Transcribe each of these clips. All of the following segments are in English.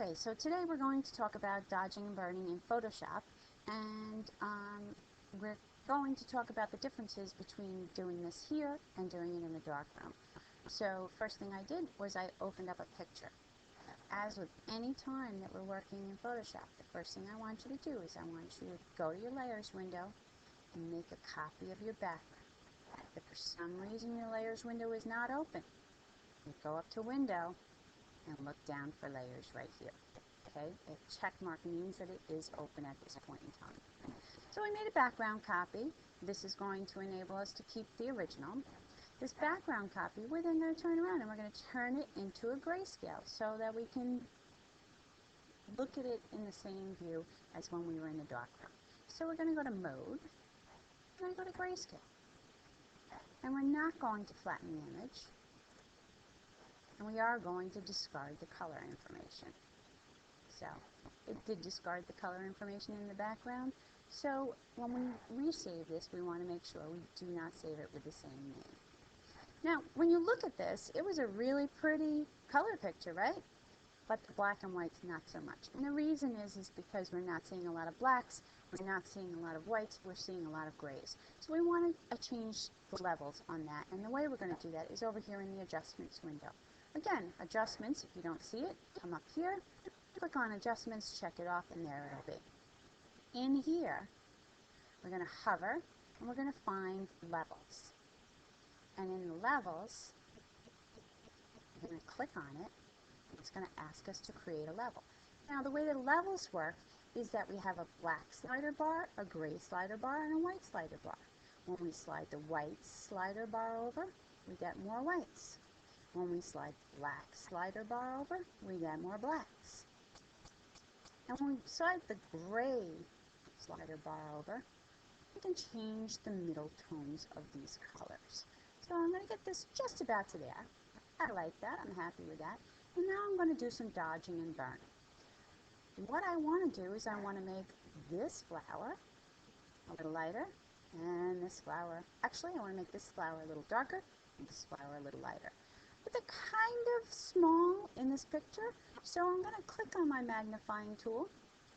Okay, so today we're going to talk about dodging and burning in Photoshop, and we're going to talk about the differences between doing this here and doing it in the darkroom. So first thing I did was I opened up a picture. As with any time that we're working in Photoshop, the first thing I want you to do is I want you to go to your layers window and make a copy of your background. If for some reason your layers window is not open, you go up to window and look down for layers right here. Okay, a check mark means that it is open at this point in time. So we made a background copy. This is going to enable us to keep the original. This background copy, we're then going to turn around and we're going to turn it into a grayscale so that we can look at it in the same view as when we were in the darkroom. So we're going to go to Mode, and I go to Grayscale. And we're not going to flatten the image. And we are going to discard the color information. So it did discard the color information in the background. So when we resave this, we want to make sure we do not save it with the same name. Now, when you look at this, it was a really pretty color picture, right? But the black and white's not so much. And the reason is because we're not seeing a lot of blacks, we're not seeing a lot of whites, we're seeing a lot of grays. So we want to change the levels on that. And the way we're going to do that is over here in the Adjustments window. Again, Adjustments, if you don't see it, come up here, click on Adjustments, check it off, and there it'll be. In here, we're going to hover, and we're going to find Levels. And in the Levels, we're going to click on it. It's going to ask us to create a level. Now, the way the levels work is that we have a black slider bar, a gray slider bar, and a white slider bar. When we slide the white slider bar over, we get more whites. When we slide the black slider bar over, we get more blacks. And when we slide the gray slider bar over, we can change the middle tones of these colors. So I'm going to get this just about to there. I like that. I'm happy with that. And now I'm going to do some dodging and burning. What I want to do is I want to make this flower a little lighter and this flower, actually I want to make this flower a little darker and this flower a little lighter. But they're kind of small in this picture, so I'm going to click on my magnifying tool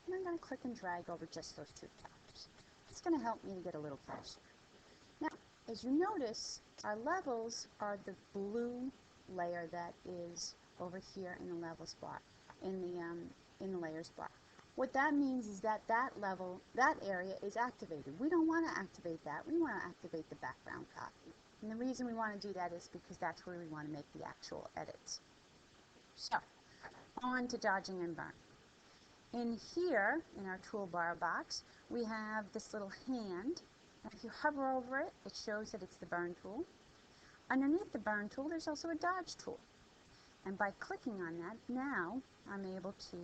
and I'm going to click and drag over just those two colors. It's going to help me to get a little closer. Now, as you notice, our levels are the blue layer that is over here in the levels bar, in the layers bar. What that means is that that area is activated. We don't want to activate that. We want to activate the background copy. And the reason we want to do that is because that's where we want to make the actual edits. So, on to dodging and burn. In here, in our toolbar box, we have this little hand. And if you hover over it, it shows that it's the burn tool. Underneath the burn tool, there's also a dodge tool. And by clicking on that, now I'm able to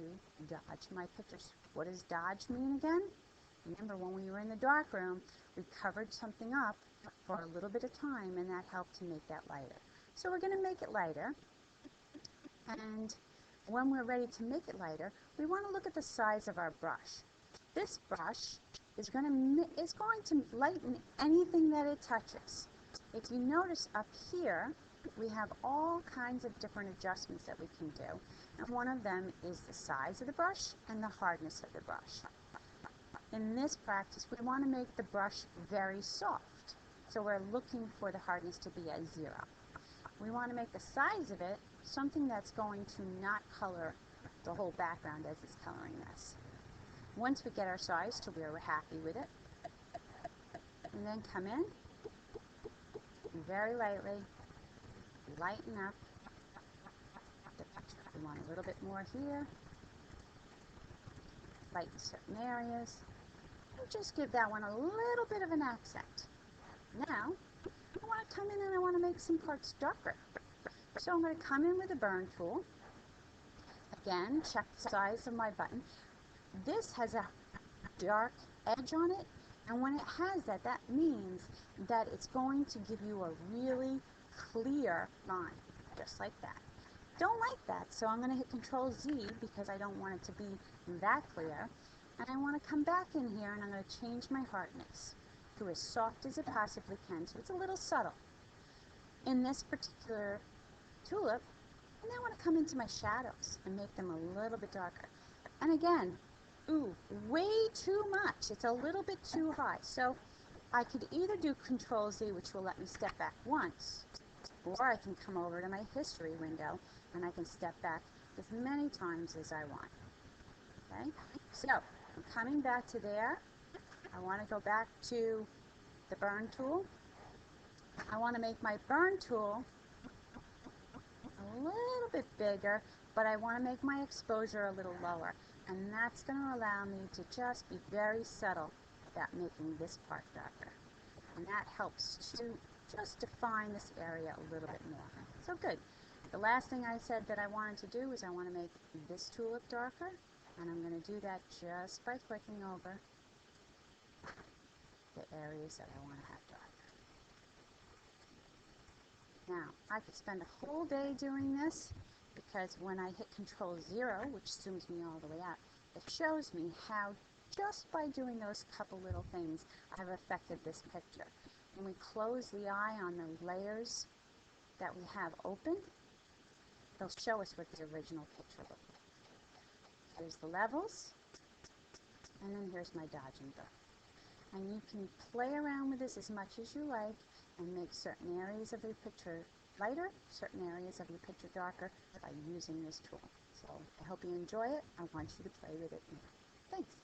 dodge my pictures. What does dodge mean again? Remember when we were in the darkroom, we covered something up for a little bit of time, and that helped to make that lighter. So we're going to make it lighter. And when we're ready to make it lighter, we want to look at the size of our brush. This brush is going to lighten anything that it touches. If you notice up here, we have all kinds of different adjustments that we can do. And one of them is the size of the brush and the hardness of the brush. In this practice, we want to make the brush very soft. So we're looking for the hardness to be at 0. We want to make the size of it something that's going to not color the whole background as it's coloring this. Once we get our size to where we're happy with it, and then come in, and very lightly, lighten up the picture. We want a little bit more here, lighten certain areas, and just give that one a little bit of an accent. Now, I want to come in and I want to make some parts darker. So I'm going to come in with the burn tool. Again, check the size of my button. This has a dark edge on it, and when it has that, that means that it's going to give you a really clear line, just like that. Don't like that, so I'm going to hit Control Z because I don't want it to be that clear. And I want to come back in here and I'm going to change my hardness to as soft as it possibly can, so it's a little subtle. In this particular tulip, And then I want to come into my shadows and make them a little bit darker. And again, ooh, way too much. It's a little bit too high. So I could either do Control Z, which will let me step back once, or I can come over to my history window and I can step back as many times as I want. Okay, so I'm coming back to there. I want to go back to the burn tool. I want to make my burn tool a little bit bigger, but I want to make my exposure a little lower. And that's going to allow me to just be very subtle about making this part darker. And that helps to just define this area a little bit more. So good. The last thing I said that I wanted to do is I want to make this tulip darker. And I'm going to do that just by clicking over the areas that I want to have darker. Now, I could spend a whole day doing this because when I hit Control 0, which zooms me all the way out, it shows me how just by doing those couple little things I've affected this picture. When we close the eye on the layers that we have open, they'll show us what the original picture looked like. Here's the levels, and then here's my dodge and burn. And you can play around with this as much as you like and make certain areas of your picture lighter, certain areas of your picture darker by using this tool. So I hope you enjoy it. I want you to play with it now. Thanks.